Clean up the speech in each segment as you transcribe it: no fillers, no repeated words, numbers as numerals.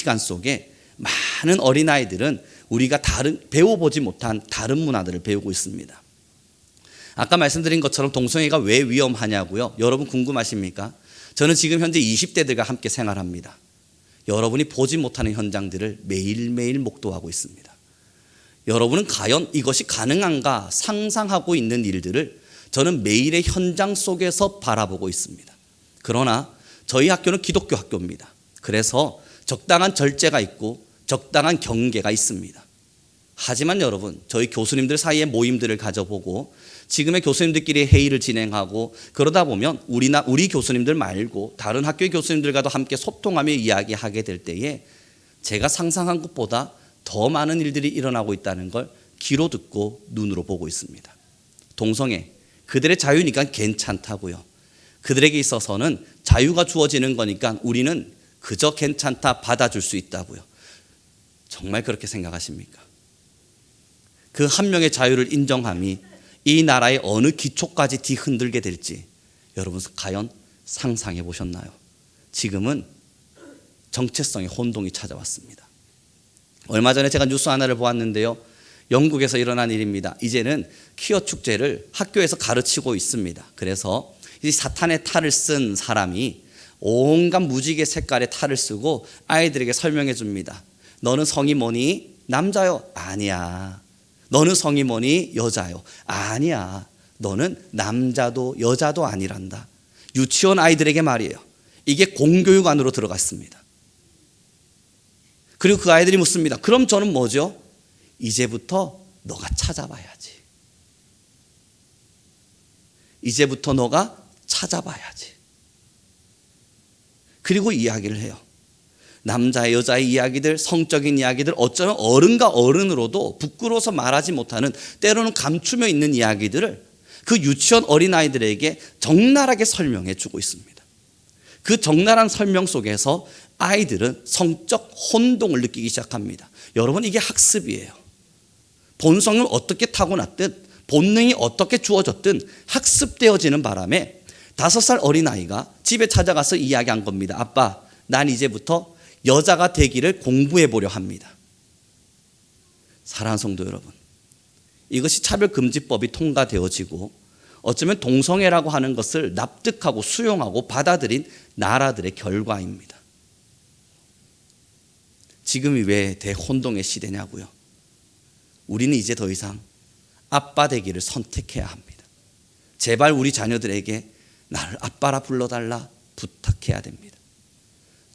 가치관 속에 많은 어린아이들은 우리가 배워보지 못한 다른 문화들을 배우고 있습니다. 아까 말씀드린 것처럼 동성애가 왜 위험하냐고요? 여러분 궁금하십니까? 저는 지금 현재 20대들과 함께 생활합니다. 여러분이 보지 못하는 현장들을 매일매일 목도하고 있습니다. 여러분은 과연 이것이 가능한가 상상하고 있는 일들을 저는 매일의 현장 속에서 바라보고 있습니다. 그러나 저희 학교는 기독교 학교입니다. 그래서 적당한 절제가 있고 적당한 경계가 있습니다. 하지만 여러분, 저희 교수님들 사이에 모임들을 가져보고 지금의 교수님들끼리 회의를 진행하고 그러다 보면 우리 교수님들 말고 다른 학교의 교수님들과도 함께 소통하며 이야기하게 될 때에 제가 상상한 것보다 더 많은 일들이 일어나고 있다는 걸 귀로 듣고 눈으로 보고 있습니다. 동성애, 그들의 자유니까 괜찮다고요. 그들에게 있어서는 자유가 주어지는 거니까 우리는 그저 괜찮다 받아줄 수 있다고요. 정말 그렇게 생각하십니까? 그 한 명의 자유를 인정함이 이 나라의 어느 기초까지 뒤흔들게 될지 여러분 과연 상상해 보셨나요? 지금은 정체성의 혼동이 찾아왔습니다. 얼마 전에 제가 뉴스 하나를 보았는데요. 영국에서 일어난 일입니다. 이제는 퀴어 축제를 학교에서 가르치고 있습니다. 그래서 이 사탄의 탈을 쓴 사람이 온갖 무지개 색깔의 탈을 쓰고 아이들에게 설명해 줍니다. 너는 성이 뭐니? 남자요? 아니야. 너는 성이 뭐니? 여자요? 아니야. 너는 남자도 여자도 아니란다. 유치원 아이들에게 말이에요. 이게 공교육 안으로 들어갔습니다. 그리고 그 아이들이 묻습니다. 그럼 저는 뭐죠? 이제부터 너가 찾아봐야지. 이제부터 너가 찾아봐야지. 그리고 이야기를 해요. 남자 여자의 이야기들, 성적인 이야기들, 어쩌면 어른과 어른으로도 부끄러워서 말하지 못하는, 때로는 감추며 있는 이야기들을 그 유치원 어린아이들에게 적나라하게 설명해 주고 있습니다. 그 적나라한 설명 속에서 아이들은 성적 혼동을 느끼기 시작합니다. 여러분, 이게 학습이에요. 본성을 어떻게 타고났든 본능이 어떻게 주어졌든 학습되어지는 바람에 5살 어린아이가 집에 찾아가서 이야기한 겁니다. 아빠, 난 이제부터 여자가 되기를 공부해 보려 합니다. 사랑하는 성도 여러분, 이것이 차별금지법이 통과되어지고 어쩌면 동성애라고 하는 것을 납득하고 수용하고 받아들인 나라들의 결과입니다. 지금이 왜 대혼동의 시대냐고요? 우리는 이제 더 이상 아빠 되기를 선택해야 합니다. 제발 우리 자녀들에게 나를 아빠라 불러달라 부탁해야 됩니다.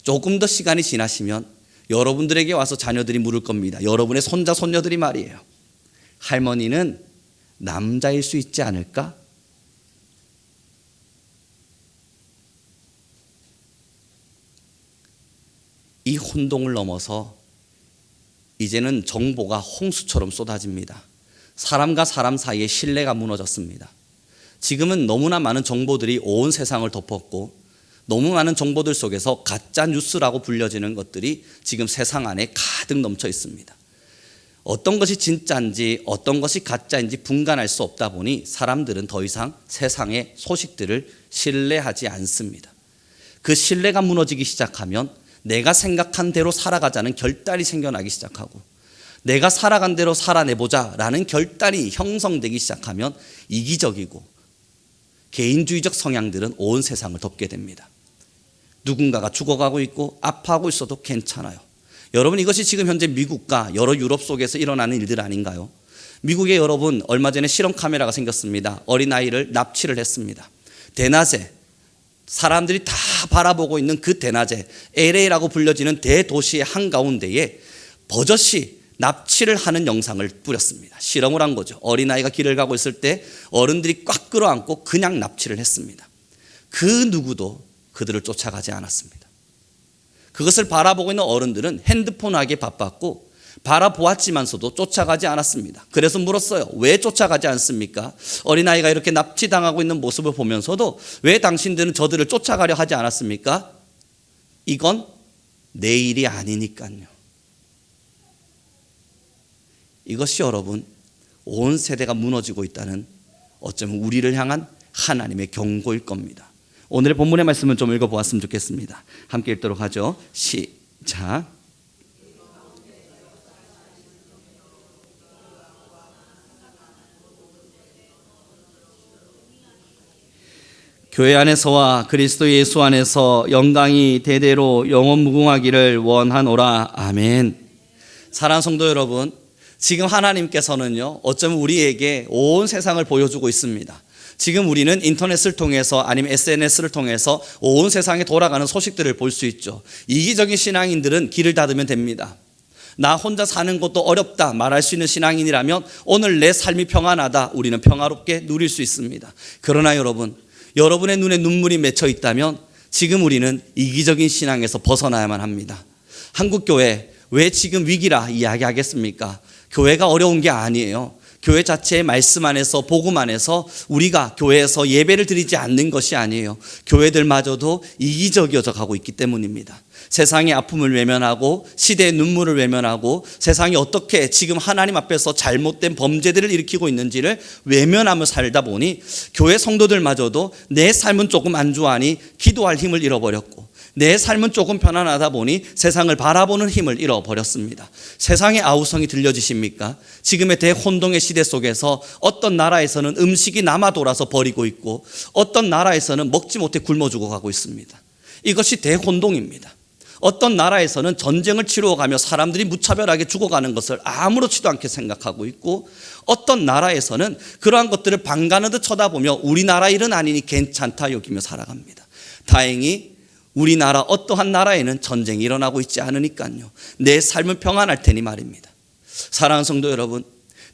조금 더 시간이 지나시면 여러분들에게 와서 자녀들이 물을 겁니다. 여러분의 손자 손녀들이 말이에요. 할머니는 남자일 수 있지 않을까? 이 혼동을 넘어서 이제는 정보가 홍수처럼 쏟아집니다. 사람과 사람 사이의 신뢰가 무너졌습니다. 지금은 너무나 많은 정보들이 온 세상을 덮었고 너무 많은 정보들 속에서 가짜 뉴스라고 불려지는 것들이 지금 세상 안에 가득 넘쳐 있습니다. 어떤 것이 진짜인지 어떤 것이 가짜인지 분간할 수 없다 보니 사람들은 더 이상 세상의 소식들을 신뢰하지 않습니다. 그 신뢰가 무너지기 시작하면 내가 생각한 대로 살아가자는 결단이 생겨나기 시작하고 내가 살아간 대로 살아내보자라는 결단이 형성되기 시작하면 이기적이고 개인주의적 성향들은 온 세상을 덮게 됩니다. 누군가가 죽어가고 있고 아파하고 있어도 괜찮아요. 여러분, 이것이 지금 현재 미국과 여러 유럽 속에서 일어나는 일들 아닌가요? 미국에 여러분 얼마 전에 실험 카메라가 생겼습니다. 어린아이를 납치를 했습니다. 대낮에 사람들이 다 바라보고 있는 그 대낮에 LA라고 불려지는 대도시의 한가운데에 버젓이 납치를 하는 영상을 뿌렸습니다. 실험을 한 거죠. 어린아이가 길을 가고 있을 때 어른들이 꽉 끌어안고 그냥 납치를 했습니다. 그 누구도 그들을 쫓아가지 않았습니다. 그것을 바라보고 있는 어른들은 핸드폰 하기에 바빴고 바라보았지만서도 쫓아가지 않았습니다. 그래서 물었어요. 왜 쫓아가지 않습니까? 어린아이가 이렇게 납치당하고 있는 모습을 보면서도 왜 당신들은 저들을 쫓아가려 하지 않았습니까? 이건 내 일이 아니니까요. 이것이 여러분 온 세대가 무너지고 있다는, 어쩌면 우리를 향한 하나님의 경고일 겁니다. 오늘의 본문의 말씀을 좀 읽어보았으면 좋겠습니다. 함께 읽도록 하죠. 시작. 교회 안에서와 그리스도 예수 안에서 영광이 대대로 영원 무궁하기를 원하노라. 아멘. 사랑하는 성도 여러분, 지금 하나님께서는요, 어쩌면 우리에게 온 세상을 보여주고 있습니다. 지금 우리는 인터넷을 통해서 아니면 SNS를 통해서 온 세상에 돌아가는 소식들을 볼 수 있죠. 이기적인 신앙인들은 길을 닫으면 됩니다. 나 혼자 사는 것도 어렵다 말할 수 있는 신앙인이라면 오늘 내 삶이 평안하다, 우리는 평화롭게 누릴 수 있습니다. 그러나 여러분의 눈에 눈물이 맺혀 있다면 지금 우리는 이기적인 신앙에서 벗어나야만 합니다. 한국교회 왜 지금 위기라 이야기하겠습니까? 교회가 어려운 게 아니에요. 교회 자체의 말씀 안에서, 복음 안에서 우리가 교회에서 예배를 드리지 않는 것이 아니에요. 교회들마저도 이기적이어져 가고 있기 때문입니다. 세상의 아픔을 외면하고 시대의 눈물을 외면하고 세상이 어떻게 지금 하나님 앞에서 잘못된 범죄들을 일으키고 있는지를 외면하며 살다 보니 교회 성도들마저도 내 삶은 조금 안 좋아하니 기도할 힘을 잃어버렸고, 내 삶은 조금 편안하다 보니 세상을 바라보는 힘을 잃어버렸습니다. 세상의 아우성이 들려지십니까? 지금의 대혼동의 시대 속에서 어떤 나라에서는 음식이 남아 돌아서 버리고 있고 어떤 나라에서는 먹지 못해 굶어 죽어가고 있습니다. 이것이 대혼동입니다. 어떤 나라에서는 전쟁을 치루어가며 사람들이 무차별하게 죽어가는 것을 아무렇지도 않게 생각하고 있고, 어떤 나라에서는 그러한 것들을 방가는 듯 쳐다보며 우리나라 일은 아니니 괜찮다 여기며 살아갑니다. 다행히 우리나라 어떠한 나라에는 전쟁이 일어나고 있지 않으니까요, 내 삶은 평안할 테니 말입니다. 사랑하는 성도 여러분,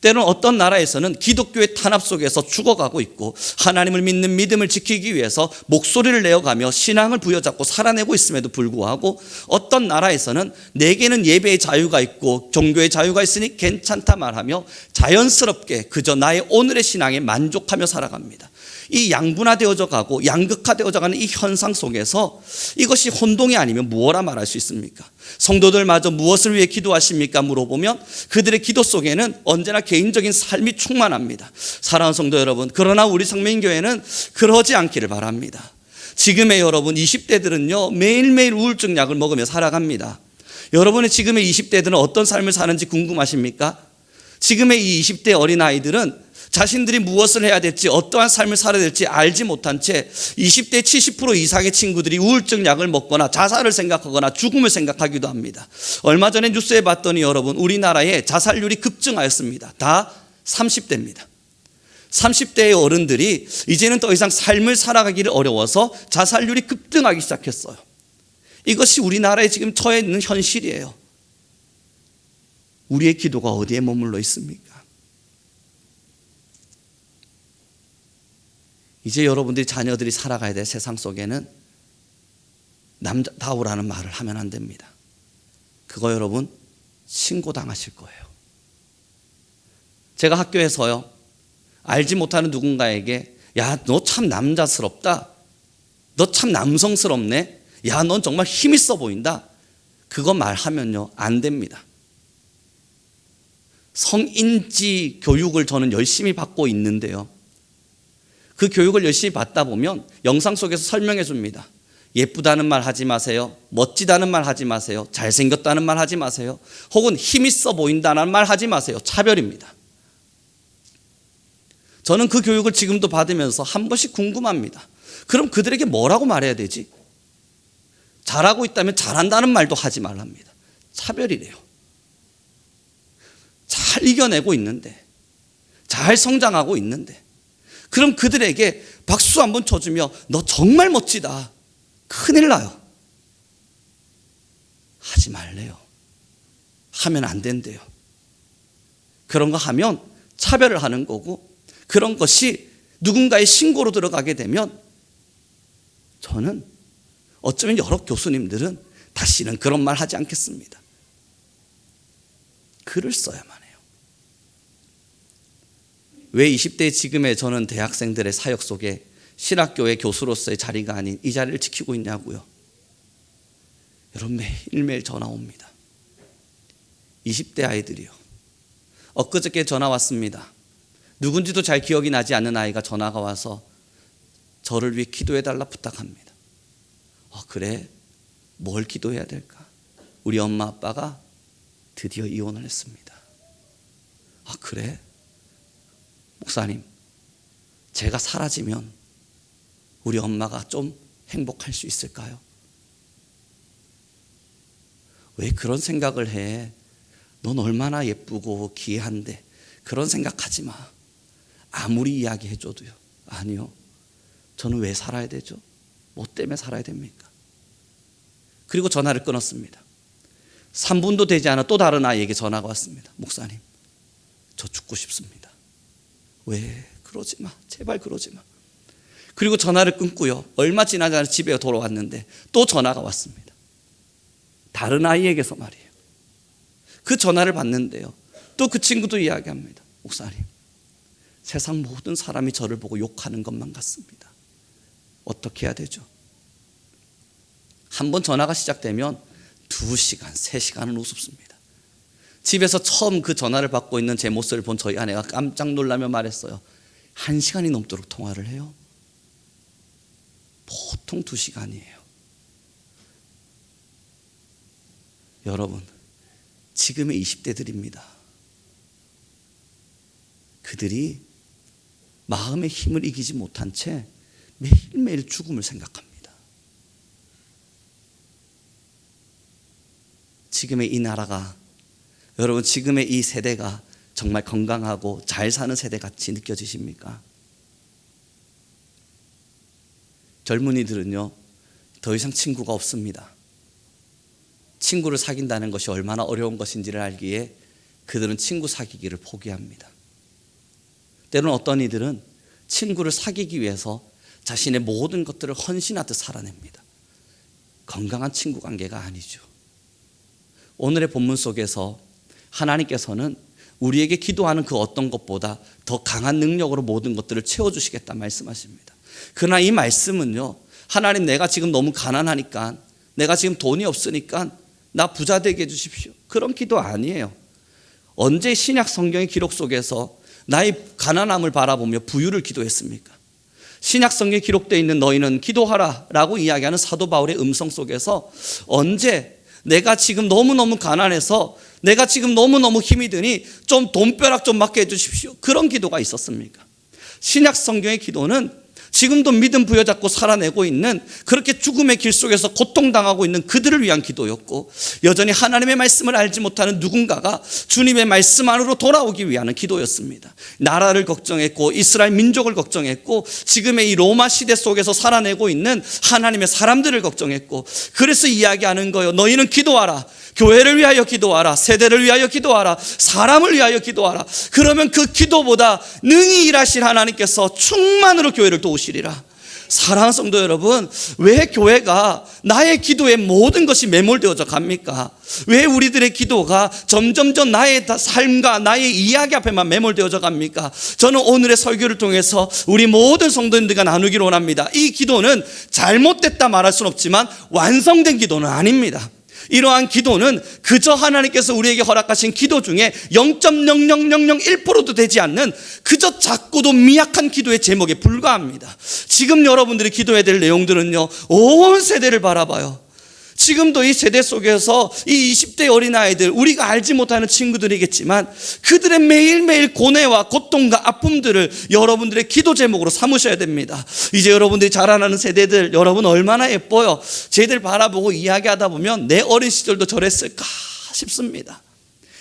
때로는 어떤 나라에서는 기독교의 탄압 속에서 죽어가고 있고 하나님을 믿는 믿음을 지키기 위해서 목소리를 내어가며 신앙을 부여잡고 살아내고 있음에도 불구하고, 어떤 나라에서는 내게는 예배의 자유가 있고 종교의 자유가 있으니 괜찮다 말하며 자연스럽게 그저 나의 오늘의 신앙에 만족하며 살아갑니다. 이 양분화되어져 가고 양극화되어져 가는 이 현상 속에서 이것이 혼동이 아니면 무엇라 말할 수 있습니까? 성도들마저 무엇을 위해 기도하십니까? 물어보면 그들의 기도 속에는 언제나 개인적인 삶이 충만합니다. 사랑하는 성도 여러분, 그러나 우리 성민교회는 그러지 않기를 바랍니다. 지금의 여러분 20대들은요, 매일매일 우울증 약을 먹으며 살아갑니다. 여러분의 지금의 20대들은 어떤 삶을 사는지 궁금하십니까? 지금의 이 20대 어린아이들은 자신들이 무엇을 해야 될지, 어떠한 삶을 살아야 될지 알지 못한 채 20대 70% 이상의 친구들이 우울증 약을 먹거나 자살을 생각하거나 죽음을 생각하기도 합니다. 얼마 전에 뉴스에 봤더니 여러분, 우리나라의 자살률이 급증하였습니다. 다 30대입니다. 30대의 어른들이 이제는 더 이상 삶을 살아가기를 어려워서 자살률이 급등하기 시작했어요. 이것이 우리나라에 지금 처해 있는 현실이에요. 우리의 기도가 어디에 머물러 있습니까? 이제 여러분들이 자녀들이 살아가야 될 세상 속에는 남자다우라는 말을 하면 안 됩니다. 그거 여러분 신고당하실 거예요. 제가 학교에서요, 알지 못하는 누군가에게 야, 너 참 남자스럽다, 너 참 남성스럽네, 야, 넌 정말 힘 있어 보인다, 그거 말하면요 안 됩니다. 성인지 교육을 저는 열심히 받고 있는데요, 그 교육을 열심히 받다 보면 영상 속에서 설명해 줍니다. 예쁘다는 말 하지 마세요. 멋지다는 말 하지 마세요. 잘생겼다는 말 하지 마세요. 혹은 힘있어 보인다는 말 하지 마세요. 차별입니다. 저는 그 교육을 지금도 받으면서 한 번씩 궁금합니다. 그럼 그들에게 뭐라고 말해야 되지? 잘하고 있다면 잘한다는 말도 하지 말랍니다. 차별이래요. 잘 이겨내고 있는데, 잘 성장하고 있는데, 그럼 그들에게 박수 한번 쳐주며 너 정말 멋지다, 큰일 나요, 하지 말래요. 하면 안 된대요. 그런 거 하면 차별을 하는 거고, 그런 것이 누군가의 신고로 들어가게 되면 저는 어쩌면 여러 교수님들은 다시는 그런 말 하지 않겠습니다. 글을 써야만 해요. 왜 20대 지금의 저는 대학생들의 사역 속에 신학교의 교수로서의 자리가 아닌 이 자리를 지키고 있냐고요. 여러분, 매일매일 전화 옵니다. 20대 아이들이요. 엊그저께 전화 왔습니다. 누군지도 잘 기억이 나지 않는 아이가 전화가 와서 저를 위해 기도해달라 부탁합니다. 그래? 뭘 기도해야 될까? 우리 엄마 아빠가 드디어 이혼을 했습니다. 그래? 목사님, 제가 사라지면 우리 엄마가 좀 행복할 수 있을까요? 왜 그런 생각을 해? 넌 얼마나 예쁘고 귀한데 그런 생각하지 마. 아무리 이야기해줘도요. 아니요. 저는 왜 살아야 되죠? 뭐 때문에 살아야 됩니까? 그리고 전화를 끊었습니다. 3분도 되지 않아 또 다른 아이에게 전화가 왔습니다. 목사님, 저 죽고 싶습니다. 왜? 그러지 마. 제발 그러지 마. 그리고 전화를 끊고요. 얼마 지나지 않아 집에 돌아왔는데 또 전화가 왔습니다. 다른 아이에게서 말이에요. 그 전화를 받는데요. 또 그 친구도 이야기합니다. 목사님, 세상 모든 사람이 저를 보고 욕하는 것만 같습니다. 어떻게 해야 되죠? 한번 전화가 시작되면 2시간, 3시간은 우습습니다. 집에서 처음 그 전화를 받고 있는 제 모습을 본 저희 아내가 깜짝 놀라며 말했어요. 1시간이 넘도록 통화를 해요? 보통 2시간이에요. 여러분, 지금의 20대들입니다. 그들이 마음의 힘을 이기지 못한 채 매일매일 죽음을 생각합니다. 지금의 이 나라가, 여러분 지금의 이 세대가 정말 건강하고 잘 사는 세대 같이 느껴지십니까? 젊은이들은요, 더 이상 친구가 없습니다. 친구를 사귄다는 것이 얼마나 어려운 것인지를 알기에 그들은 친구 사귀기를 포기합니다. 때로는 어떤 이들은 친구를 사귀기 위해서 자신의 모든 것들을 헌신하듯 살아냅니다. 건강한 친구 관계가 아니죠. 오늘의 본문 속에서 하나님께서는 우리에게 기도하는 그 어떤 것보다 더 강한 능력으로 모든 것들을 채워주시겠다 말씀하십니다. 그러나 이 말씀은요, 하나님 내가 지금 너무 가난하니까, 내가 지금 돈이 없으니까 나 부자 되게 해주십시오, 그런 기도 아니에요. 언제 신약 성경의 기록 속에서 나의 가난함을 바라보며 부유를 기도했습니까? 신약 성경에 기록되어 있는 너희는 기도하라 라고 이야기하는 사도 바울의 음성 속에서 언제 내가 지금 너무너무 가난해서, 내가 지금 너무너무 힘이 드니 좀 돈벼락 좀 맞게 해주십시오, 그런 기도가 있었습니까? 신약 성경의 기도는 지금도 믿음 부여잡고 살아내고 있는, 그렇게 죽음의 길 속에서 고통당하고 있는 그들을 위한 기도였고, 여전히 하나님의 말씀을 알지 못하는 누군가가 주님의 말씀 안으로 돌아오기 위한 기도였습니다. 나라를 걱정했고 이스라엘 민족을 걱정했고 지금의 이 로마 시대 속에서 살아내고 있는 하나님의 사람들을 걱정했고, 그래서 이야기하는 거예요. 너희는 기도하라. 교회를 위하여 기도하라. 세대를 위하여 기도하라. 사람을 위하여 기도하라. 그러면 그 기도보다 능히 일하실 하나님께서 충만으로 교회를 도우시리라. 사랑하는 성도 여러분, 왜 교회가 나의 기도에 모든 것이 매몰되어져 갑니까? 왜 우리들의 기도가 점점점 나의 삶과 나의 이야기 앞에만 매몰되어져 갑니까? 저는 오늘의 설교를 통해서 우리 모든 성도님들과 나누기를 원합니다. 이 기도는 잘못됐다 말할 수는 없지만 완성된 기도는 아닙니다. 이러한 기도는 그저 하나님께서 우리에게 허락하신 기도 중에 0.00001%도 되지 않는 그저 작고도 미약한 기도의 제목에 불과합니다. 지금 여러분들이 기도해야 될 내용들은요, 온 세대를 바라봐요. 지금도 이 세대 속에서 이 20대 어린아이들, 우리가 알지 못하는 친구들이겠지만 그들의 매일매일 고뇌와 고통과 아픔들을 여러분들의 기도 제목으로 삼으셔야 됩니다. 이제 여러분들이 자라나는 세대들, 여러분 얼마나 예뻐요. 쟤들 바라보고 이야기하다 보면 내 어린 시절도 저랬을까 싶습니다.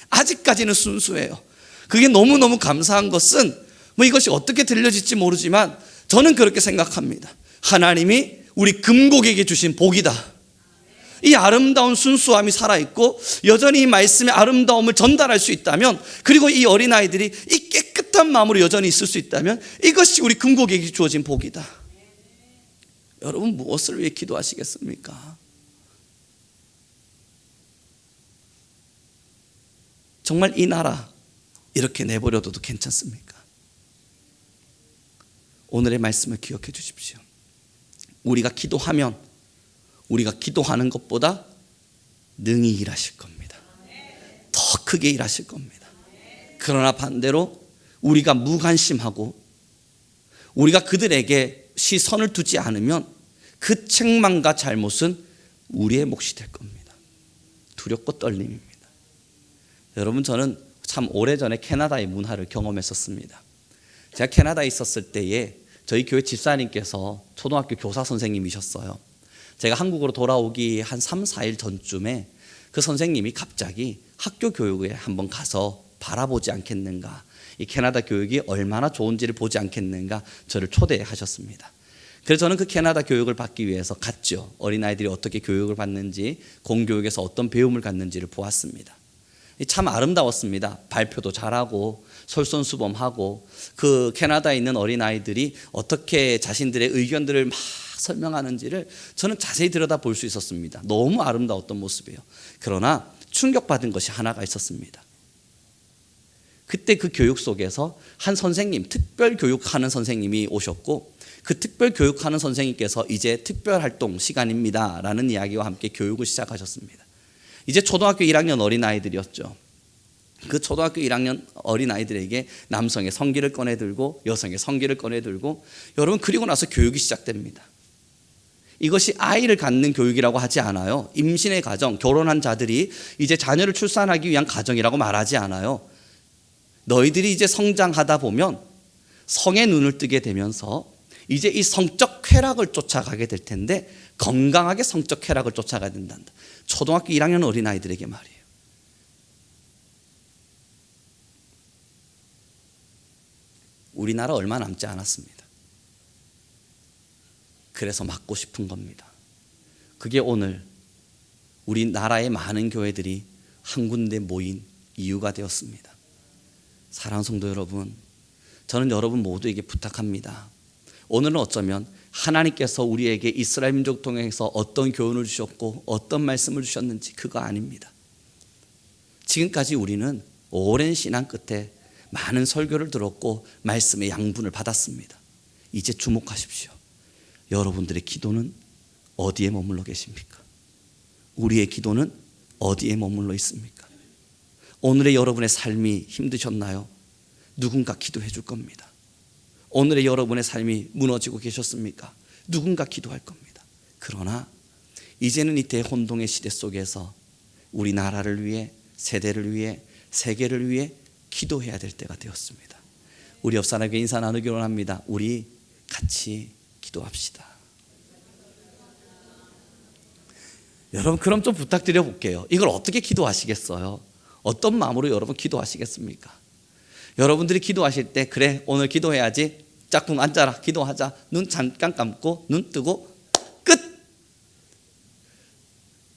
아직까지는 순수해요. 그게 너무너무 감사한 것은, 뭐 이것이 어떻게 들려질지 모르지만 저는 그렇게 생각합니다. 하나님이 우리 금곡에게 주신 복이다. 이 아름다운 순수함이 살아있고 여전히 이 말씀의 아름다움을 전달할 수 있다면, 그리고 이 어린아이들이 이 깨끗한 마음으로 여전히 있을 수 있다면 이것이 우리 금곡에게 주어진 복이다. 여러분 무엇을 위해 기도하시겠습니까? 정말 이 나라 이렇게 내버려둬도 괜찮습니까? 오늘의 말씀을 기억해 주십시오. 우리가 기도하면 우리가 기도하는 것보다 능히 일하실 겁니다. 더 크게 일하실 겁니다. 그러나 반대로 우리가 무관심하고 우리가 그들에게 시선을 두지 않으면 그 책망과 잘못은 우리의 몫이 될 겁니다. 두렵고 떨림입니다. 여러분, 저는 참 오래전에 캐나다의 문화를 경험했었습니다. 제가 캐나다에 있었을 때에 저희 교회 집사님께서 초등학교 교사 선생님이셨어요. 제가 한국으로 돌아오기 한 3, 4일 전쯤에 그 선생님이 갑자기 학교 교육에 한번 가서 바라보지 않겠는가, 이 캐나다 교육이 얼마나 좋은지를 보지 않겠는가 저를 초대하셨습니다. 그래서 저는 그 캐나다 교육을 받기 위해서 갔죠. 어린아이들이 어떻게 교육을 받는지, 공교육에서 어떤 배움을 갖는지를 보았습니다. 참 아름다웠습니다. 발표도 잘하고 솔선수범하고 그 캐나다에 있는 어린아이들이 어떻게 자신들의 의견들을 막 설명하는지를 저는 자세히 들여다볼 수 있었습니다. 너무 아름다웠던 모습이에요. 그러나 충격받은 것이 하나가 있었습니다. 그때 그 교육 속에서 한 선생님, 특별 교육하는 선생님이 오셨고, 그 특별 교육하는 선생님께서 이제 특별활동 시간입니다 라는 이야기와 함께 교육을 시작하셨습니다. 이제 초등학교 1학년 어린아이들이었죠. 그 초등학교 1학년 어린아이들에게 남성의 성기를 꺼내들고 여성의 성기를 꺼내들고, 여러분, 그리고 나서 교육이 시작됩니다. 이것이 아이를 갖는 교육이라고 하지 않아요. 임신의 가정, 결혼한 자들이 이제 자녀를 출산하기 위한 가정이라고 말하지 않아요. 너희들이 이제 성장하다 보면 성의 눈을 뜨게 되면서 이제 이 성적 쾌락을 쫓아가게 될 텐데, 건강하게 성적 쾌락을 쫓아가야 된단다. 초등학교 1학년 어린아이들에게 말이에요. 우리나라 얼마 남지 않았습니다. 그래서 막고 싶은 겁니다. 그게 오늘 우리나라의 많은 교회들이 한 군데 모인 이유가 되었습니다. 사랑하는 성도 여러분, 저는 여러분 모두에게 부탁합니다. 오늘은 어쩌면 하나님께서 우리에게 이스라엘 민족 통해서 어떤 교훈을 주셨고 어떤 말씀을 주셨는지 그거 아닙니다. 지금까지 우리는 오랜 신앙 끝에 많은 설교를 들었고 말씀의 양분을 받았습니다. 이제 주목하십시오. 여러분들의 기도는 어디에 머물러 계십니까? 우리의 기도는 어디에 머물러 있습니까? 오늘의 여러분의 삶이 힘드셨나요? 누군가 기도해 줄 겁니다. 오늘의 여러분의 삶이 무너지고 계셨습니까? 누군가 기도할 겁니다. 그러나 이제는 이 대혼동의 시대 속에서 우리 나라를 위해, 세대를 위해, 세계를 위해 기도해야 될 때가 되었습니다. 우리 옆 사람에게 인사 나누기로 합니다. 우리 같이 기도합시다. 여러분, 그럼 좀 부탁드려 볼게요. 이걸 어떻게 기도하시겠어요? 어떤 마음으로 여러분 기도하시겠습니까? 여러분들이 기도하실 때, 그래 오늘 기도해야지, 짝꿍 앉아라, 기도하자, 눈 잠깐 감고 눈 뜨고 끝.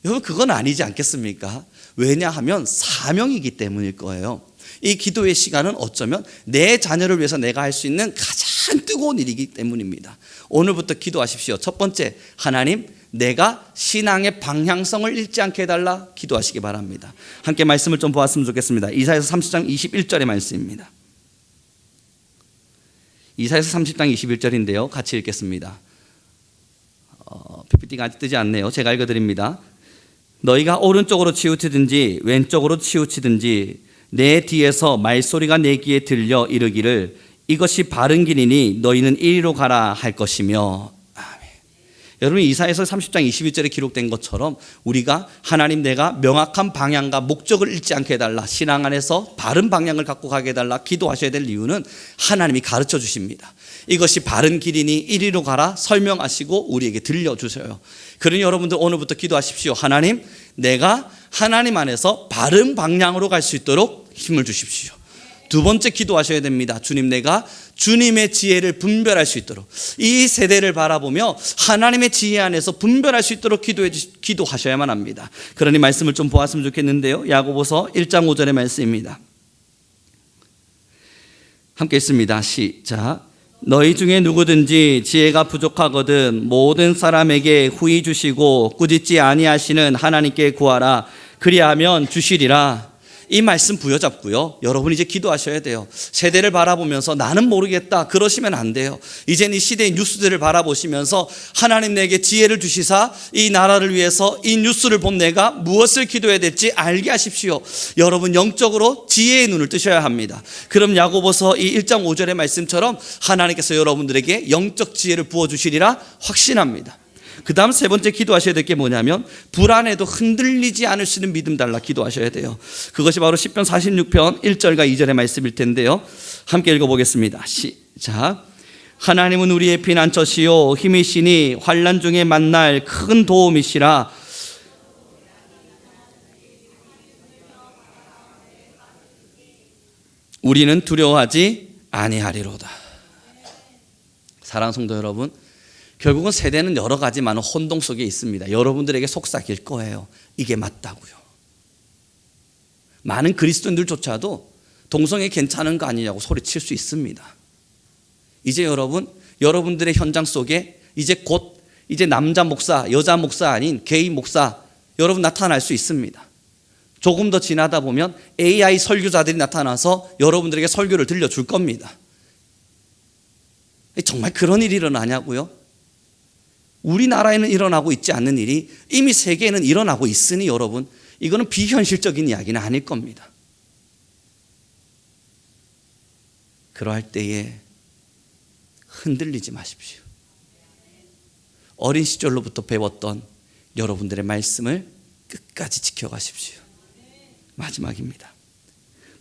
여러분, 그건 아니지 않겠습니까? 왜냐하면 사명이기 때문일 거예요. 이 기도의 시간은 어쩌면 내 자녀를 위해서 내가 할 수 있는 가장 뜨거운 일이기 때문입니다. 오늘부터 기도하십시오. 첫 번째, 하나님, 내가 신앙의 방향성을 잃지 않게 해달라 기도하시기 바랍니다. 함께 말씀을 좀 보았으면 좋겠습니다. 이사야서 30장 21절의 말씀입니다. 이사야서 30장 21절인데요. 같이 읽겠습니다. PPT가 아직 뜨지 않네요. 제가 읽어드립니다. 너희가 오른쪽으로 치우치든지 왼쪽으로 치우치든지 내 뒤에서 말소리가 내 귀에 들려 이르기를 이것이 바른 길이니 너희는 이리로 가라 할 것이며. 여러분, 이사야서 30장 21절에 기록된 것처럼 우리가 하나님, 내가 명확한 방향과 목적을 잃지 않게 해달라, 신앙 안에서 바른 방향을 갖고 가게 해달라 기도하셔야 될 이유는 하나님이 가르쳐 주십니다. 이것이 바른 길이니 이리로 가라 설명하시고 우리에게 들려주셔요. 그러니 여러분들 오늘부터 기도하십시오. 하나님, 내가 하나님 안에서 바른 방향으로 갈 수 있도록 힘을 주십시오. 두 번째 기도하셔야 됩니다. 주님, 내가 주님의 지혜를 분별할 수 있도록, 이 세대를 바라보며 하나님의 지혜 안에서 분별할 수 있도록 기도하셔야만 합니다. 그러니 말씀을 좀 보았으면 좋겠는데요. 야고보서 1장 5절의 말씀입니다. 함께 읽습니다. 시작. 너희 중에 누구든지 지혜가 부족하거든 모든 사람에게 후히 주시고 꾸짖지 아니하시는 하나님께 구하라. 그리하면 주시리라. 이 말씀 부여잡고요, 여러분 이제 기도하셔야 돼요. 세대를 바라보면서 나는 모르겠다 그러시면 안 돼요. 이제는 이 시대의 뉴스들을 바라보시면서 하나님 내게 지혜를 주시사 이 나라를 위해서 이 뉴스를 본 내가 무엇을 기도해야 될지 알게 하십시오. 여러분 영적으로 지혜의 눈을 뜨셔야 합니다. 그럼 야고보서 이 1장 5절의 말씀처럼 하나님께서 여러분들에게 영적 지혜를 부어주시리라 확신합니다. 그 다음 세 번째 기도하셔야 될 게 뭐냐면 불안해도 흔들리지 않을 수 있는 믿음 달라 기도하셔야 돼요. 그것이 바로 시편 46편 1절과 2절의 말씀일 텐데요. 함께 읽어보겠습니다. 시작. 하나님은 우리의 피난처시요 힘이시니 환난 중에 만날 큰 도움이시라. 우리는 두려워하지 아니하리로다. 사랑하는 성도 여러분, 결국은 세대는 여러 가지 많은 혼동 속에 있습니다. 여러분들에게 속삭일 거예요. 이게 맞다고요. 많은 그리스도인들조차도 동성애 괜찮은 거 아니냐고 소리칠 수 있습니다. 이제 여러분들의 현장 속에 이제 남자 목사, 여자 목사 아닌 게이 목사 여러분 나타날 수 있습니다. 조금 더 지나다 보면 AI 설교자들이 나타나서 여러분들에게 설교를 들려줄 겁니다. 정말 그런 일이 일어나냐고요? 우리나라에는 일어나고 있지 않는 일이 이미 세계에는 일어나고 있으니 여러분, 이거는 비현실적인 이야기는 아닐 겁니다. 그러할 때에 흔들리지 마십시오. 어린 시절로부터 배웠던 여러분들의 말씀을 끝까지 지켜가십시오. 마지막입니다.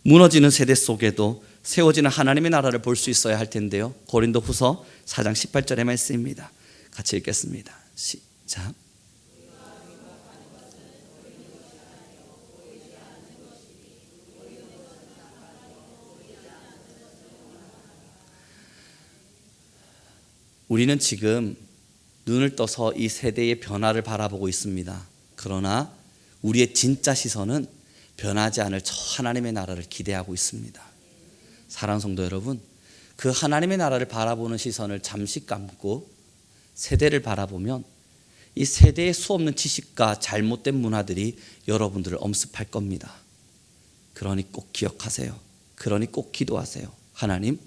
무너지는 세대 속에도 세워지는 하나님의 나라를 볼 수 있어야 할 텐데요. 고린도후서 4장 18절의 말씀입니다. 같이 읽겠습니다. 시작. 우리는 지금 눈을 떠서 이 세대의 변화를 바라보고 있습니다. 그러나 우리의 진짜 시선은 변하지 않을 저 하나님의 나라를 기대하고 있습니다. 사랑하는 성도 여러분, 그 하나님의 나라를 바라보는 시선을 잠시 감고 세대를 바라보면 이 세대의 수없는 지식과 잘못된 문화들이 여러분들을 엄습할 겁니다. 그러니 꼭 기억하세요. 그러니 꼭 기도하세요. 하나님,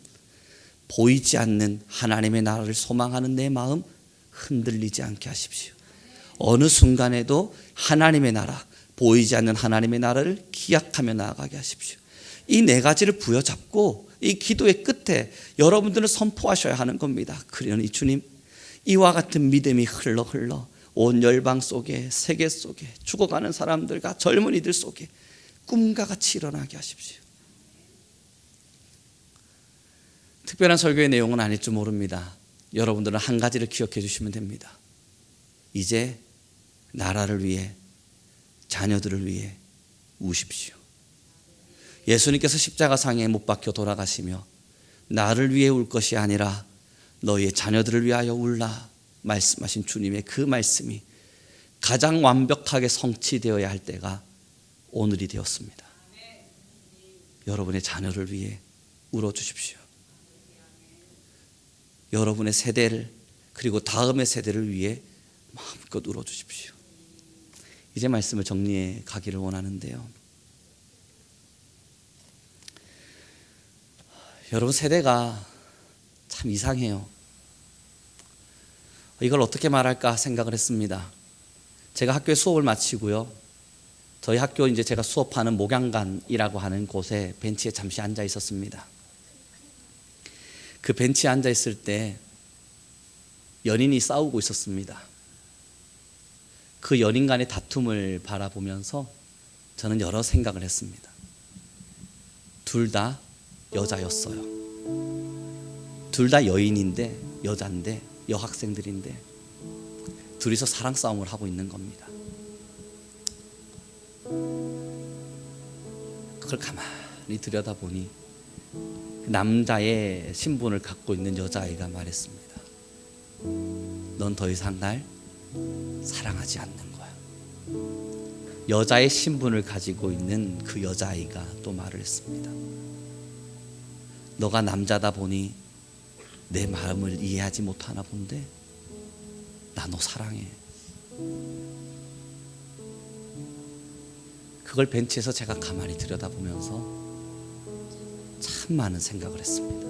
보이지 않는 하나님의 나라를 소망하는 내 마음 흔들리지 않게 하십시오. 어느 순간에도 하나님의 나라, 보이지 않는 하나님의 나라를 기약하며 나아가게 하십시오. 이 네 가지를 부여잡고 이 기도의 끝에 여러분들은 선포하셔야 하는 겁니다. 그러니 주님, 이와 같은 믿음이 흘러 온 열방 속에, 세계 속에 죽어가는 사람들과 젊은이들 속에 꿈과 같이 일어나게 하십시오. 특별한 설교의 내용은 아닐지 모릅니다. 여러분들은 한 가지를 기억해 주시면 됩니다. 이제 나라를 위해, 자녀들을 위해 우십시오. 예수님께서 십자가상에 못 박혀 돌아가시며 나를 위해 울 것이 아니라 너희의 자녀들을 위하여 울라 말씀하신 주님의 그 말씀이 가장 완벽하게 성취되어야 할 때가 오늘이 되었습니다. 여러분의 자녀를 위해 울어주십시오. 여러분의 세대를, 그리고 다음의 세대를 위해 마음껏 울어주십시오. 이제 말씀을 정리해 가기를 원하는데요. 여러분, 세대가 참 이상해요. 이걸 어떻게 말할까 생각을 했습니다. 제가 학교에 수업을 마치고요, 저희 학교 이제 제가 수업하는 목양관이라고 하는 곳에 벤치에 잠시 앉아 있었습니다. 그 벤치에 앉아 있을 때 연인이 싸우고 있었습니다. 그 연인 간의 다툼을 바라보면서 저는 여러 생각을 했습니다. 둘 다 여자였어요. 둘 다 여인인데, 여자인데, 여학생들인데 둘이서 사랑 싸움을 하고 있는 겁니다. 그걸 가만히 들여다보니 남자의 신분을 갖고 있는 여자아이가 말했습니다. 넌 더 이상 날 사랑하지 않는 거야. 여자의 신분을 가지고 있는 그 여자아이가 또 말을 했습니다. 너가 남자다 보니 내 마음을 이해하지 못하나 본데 나 너 사랑해. 그걸 벤치에서 제가 가만히 들여다보면서 참 많은 생각을 했습니다.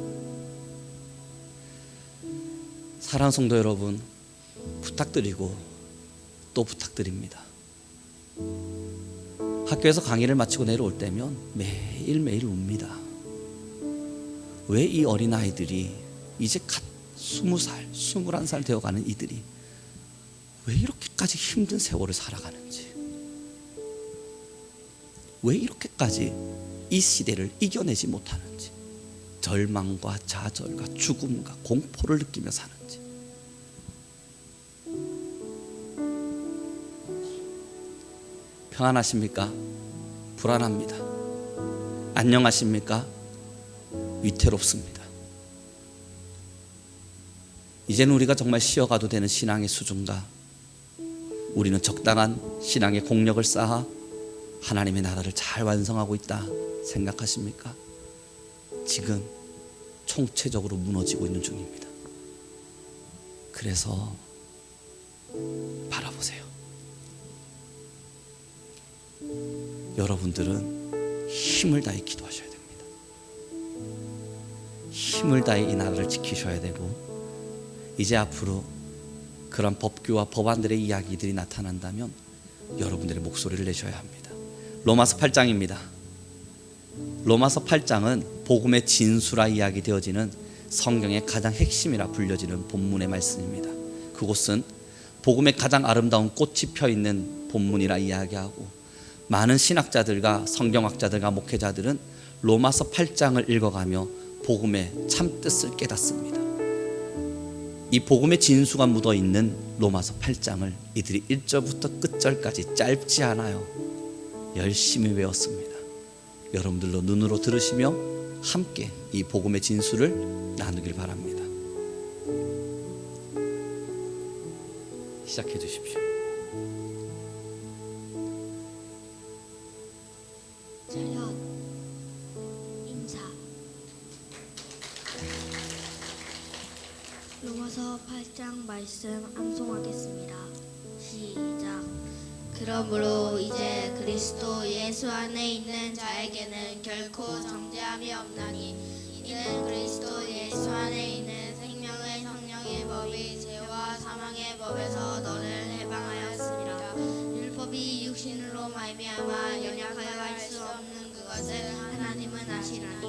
사랑하는 성도 여러분, 부탁드리고 또 부탁드립니다. 학교에서 강의를 마치고 내려올 때면 매일매일 웁니다. 왜 이 어린아이들이 이제 갓 20살, 21살 되어가는 이들이 왜 이렇게까지 힘든 세월을 살아가는지, 왜 이렇게까지 이 시대를 이겨내지 못하는지 절망과 좌절과 죽음과 공포를 느끼며 사는지. 평안하십니까? 불안합니다. 안녕하십니까? 위태롭습니다. 이제는 우리가 정말 쉬어가도 되는 신앙의 수준가? 우리는 적당한 신앙의 공력을 쌓아 하나님의 나라를 잘 완성하고 있다 생각하십니까? 지금 총체적으로 무너지고 있는 중입니다. 그래서 바라보세요. 여러분들은 힘을 다해 기도하셔야 됩니다. 힘을 다해 이 나라를 지키셔야 되고, 이제 앞으로 그런 법규와 법안들의 이야기들이 나타난다면 여러분들의 목소리를 내셔야 합니다. 로마서 8장입니다. 로마서 8장은 복음의 진수라 이야기되어지는 성경의 가장 핵심이라 불려지는 본문의 말씀입니다. 그곳은 복음의 가장 아름다운 꽃이 펴있는 본문이라 이야기하고, 많은 신학자들과 성경학자들과 목회자들은 로마서 8장을 읽어가며 복음의 참뜻을 깨닫습니다. 이 복음의 진수가 묻어있는 로마서 8장을 이들이 1절부터 끝절까지 짧지 않아요 열심히 외웠습니다. 여러분들도 눈으로 들으시며 함께 이 복음의 진수를 나누길 바랍니다. 시작해 주십시오. 차렷, 인사. 로마서 8장 말씀 암송하겠습니다. 시작. 그러므로 이제 그리스도 예수 안에 있는 자에게는 결코 정죄함이 없나니, 이는 그리스도 예수 안에 있는 생명의 성령의 법이 죄와 사망의 법에서 너를 해방하였습니다. 율법이 육신으로 말미암아 연약하여 할 수 없는 그것을 하나님은 아시나니,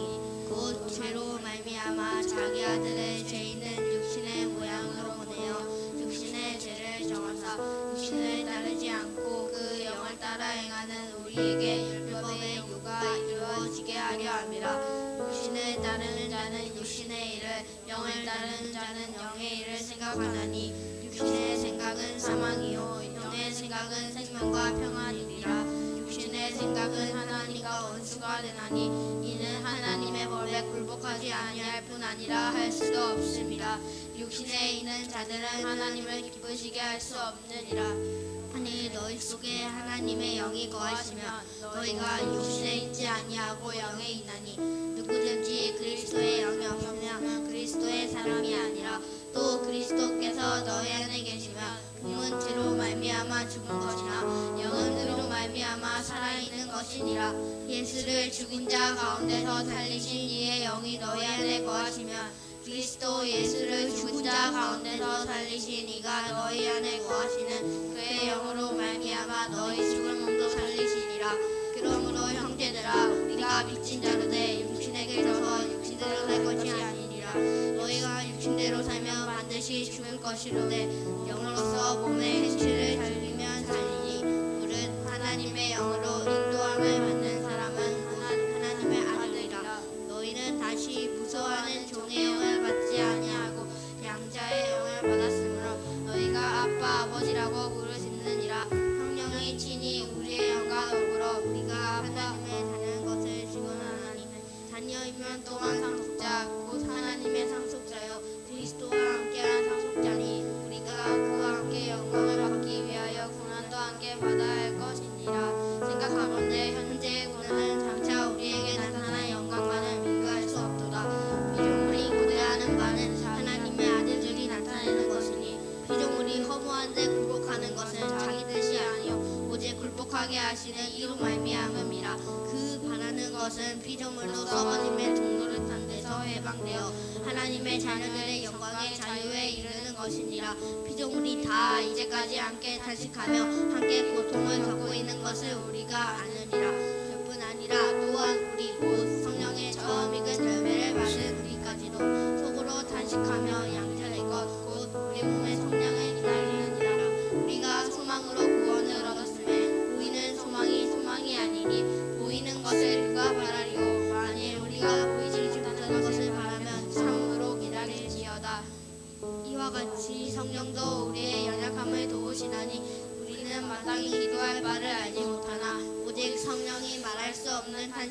곧 죄로 말미암아 자기 아들의 죄 있는 육신의 모양으로 보내어 육신의 죄를 정하사 육신을 따르지 않고 그 영을 따라 행하는 우리에게 율법의 유가 이루어지게 하려 함이라. 육신을 따르는 자는 육신의 일을, 영을 따르는 자는 영의 일을 생각하나니, 육신의 생각은 사망이요 영의 생각은 생명과 평안이니라. 육신의 생각은 하나님과 원수가 되나니, 이는 하나님의 법에 굴복하지 아니할 뿐 아니라 할 수도 없습니다. 육신에 있는 자들은 하나님을 기쁘시게 할 수 없느니라. 아니 너희 속에 하나님의 영이 거하시면 너희가 육신에 있지 아니하고 영에 있나니, 누구든지 그리스도의 영이 없으면 그리스도의 사람이 아니라. 또 그리스도께서 너희 안에 계시면 몸은 죄로 말미암아 죽은 것이나 영은 의로 말미암아 살아있는 것이니라. 예수를 죽인 자 가운데서 살리신 이의 영이 너희 안에 거하시면 그리스도 예수를 죽은 자 가운데서 살리신 이가 너희 안에 거하시는 그의 영으로 말미암아 너희 죽은 몸도 살리시니라. 그러므로 형제들아, 우리가 빚진 자로되 육신에게 져서 육신대로 살 것이 아니니라. 너희가 육신대로 살면 반드시 죽을 것이로되 영으로서 몸의 행실을 즐기면 살리니, 무릇 하나님의 영으로 인도함을 받는 사람은 하나님의 아들이라. 너희는 다시 무서워하는 종의 영을 받지 아니하고 양자의 영을 받았으므로 너희가 아빠 아버지라고 부르짖느니라. 성령이 친히 우리의 영과 더불어 우리가 하나님의 자녀인 것을 증언하나니, 자녀이면 또한 상속자 곧 하나님의 상속자요 그리스도와 함께한 상속자니, 우리가 그와 함께 영광을 받기 위하여 고난도 함께 받아야 할 것이니라. 생각하건대 현재의 고난은 장차 우리에게 나타날 영광과는 비교할 수 없도다. 피조물이 고대하는 바는 하나님의 아들들이 나타내는 것이니, 피조물이 허무한데 굴복하는 것은 자기 뜻이 아니요 오직 굴복하게 하시는 이로 말미암음이라. 그 바라는 것은 피조물로 썩어짐의 종로를 탄 데서 해방되어 하나님의 자녀들의 영광의 자유에 이르는 것이니라. 피조물이 다 이제까지 함께 탄식하며 함께 고통을 겪고 있는 것을 우리가 아느니라. 그뿐 아니라 또한 우리 곧 성령의 처음 익은 열매를 받은 우리까지도 속으로 단식하며 양자의 것 곧 우리 몸의 성령을 기다리느니라. 우리가 소망으로 구원을 얻었으면 보이는 소망이 아니니, 보이는 것을 누가 바라리요. 만일 우리가 보이지 못하는 것을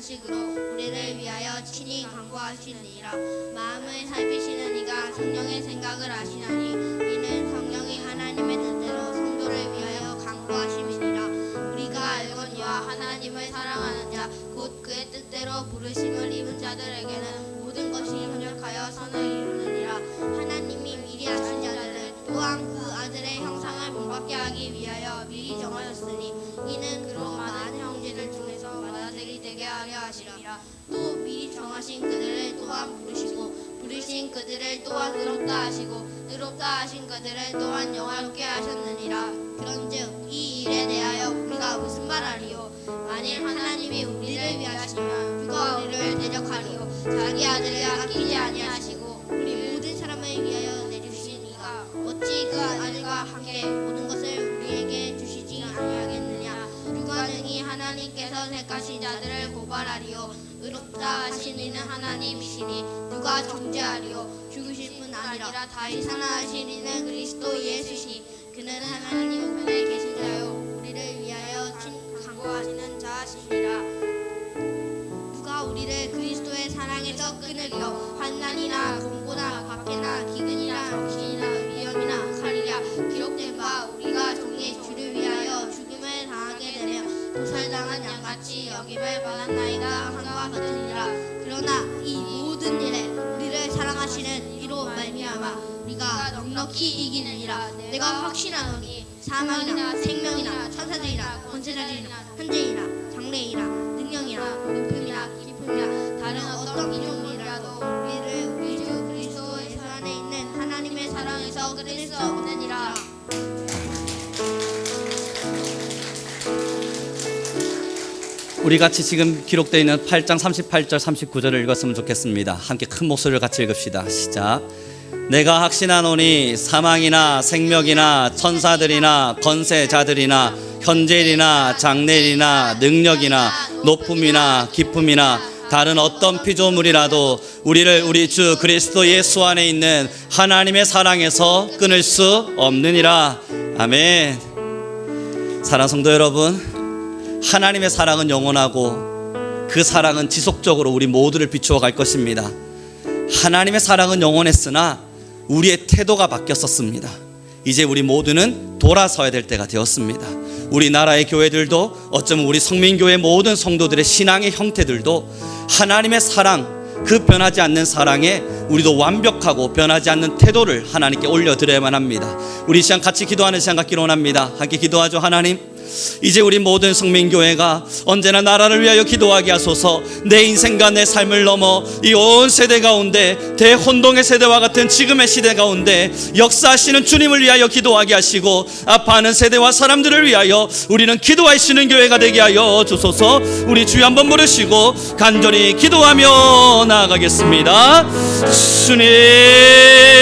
방식으로 우리를 위하여 친히 간구하시느니라. 마음을 살피시는 이가 성령의 생각을 아시나니 이는 성령이 하나님의 뜻대로 성도를 위하여 간구하심이니라. 우리가 알거니와 하나님을 사랑하는 자 곧 그의 뜻대로 부르심을 입은 자들에게는 모든 것이 협력하여 선을 이루느니라. 하나님이 미리 아신 자들을 또한 그 아들의 형상을 본받게 하기 위하여 미리 정하였으니 이는 그로 많은 형제들 중에서 맏아들이 되게 하려 하시리라. 또 미리 정하신 그들을 또한 부르신 그들을 또한 의롭다 하시고 의롭다 하신 그들을 또한 영화롭게 하셨느니라. 그런즉 이 일에 대하여 우리가 무슨 말하리요? 만일 하나님이 우리를 위하시면 누가 우리를 대적하리요? 자기 아들을 아끼지 아니하시고 우리 모든 사람을 위하여 내주신 이가 어찌 그 아들과 함께 모든 것을 우리에게 주시지 아니하겠느냐? 누가 능히 하나님께서 택하신 자들을 고발하리요? 의롭다 하신 이는 하나님이시니 누가 정죄하리요? 죽으실 뿐 아니라 다시 살아나신 이는 그리스도 예수시니 그는 하나님 우편에 계신 자요 우리를 위하여 간구하시는 자시니라. 누가 우리를 그리스도의 사랑에서 끊으리요? 환난이나 공고나 박해나 기근이나 정신이나 위험이나 칼이라. 기록된 바 우리가 종의 주를 위하여 죽임을 당하게 되며 도살당한 양같이 여김을 받았나이다 함과 같으니라. 그러나 이 모든 일에 우리를 사랑하시는 이로 말미암아 우리가 넉넉히 이기느니라. 내가 확신하노니 사망이나 생명이나 천사들이나 권세자들이나 현재이나 장래이나 능력이나 높음이나 깊음이나 다른 어떤 이종이라도 우리를 우리 주 그리스도 예수 안에 있는 하나님의 사랑에서 끊을 수 없느니라. 우리 같이 지금 기록되어 있는 8장 38절 39절을 읽었으면 좋겠습니다. 함께 큰 목소리를 같이 읽읍시다. 시작. 내가 확신하노니 사망이나 생명이나 천사들이나 권세자들이나 현재일이나 장래일이나 능력이나 높음이나 깊음이나 다른 어떤 피조물이라도 우리를 우리 주 그리스도 예수 안에 있는 하나님의 사랑에서 끊을 수 없느니라. 아멘. 사랑하는 성도 여러분, 하나님의 사랑은 영원하고 그 사랑은 지속적으로 우리 모두를 비추어 갈 것입니다. 하나님의 사랑은 영원했으나 우리의 태도가 바뀌었었습니다. 이제 우리 모두는 돌아서야 될 때가 되었습니다. 우리나라의 교회들도 어쩌면 우리 성민교회 모든 성도들의 신앙의 형태들도 하나님의 사랑, 그 변하지 않는 사랑에 우리도 완벽하고 변하지 않는 태도를 하나님께 올려드려야만 합니다. 우리 이 시간 같이 기도하는 시간 갖기로 원합니다. 함께 기도하죠. 하나님, 이제 우리 모든 성민교회가 언제나 나라를 위하여 기도하게 하소서. 내 인생과 내 삶을 넘어 이 온 세대 가운데 대혼동의 세대와 같은 지금의 시대 가운데 역사하시는 주님을 위하여 기도하게 하시고 아파하는 세대와 사람들을 위하여 우리는 기도하시는 교회가 되게 하여 주소서. 우리 주여 한번 부르시고 간절히 기도하며 나아가겠습니다. 주님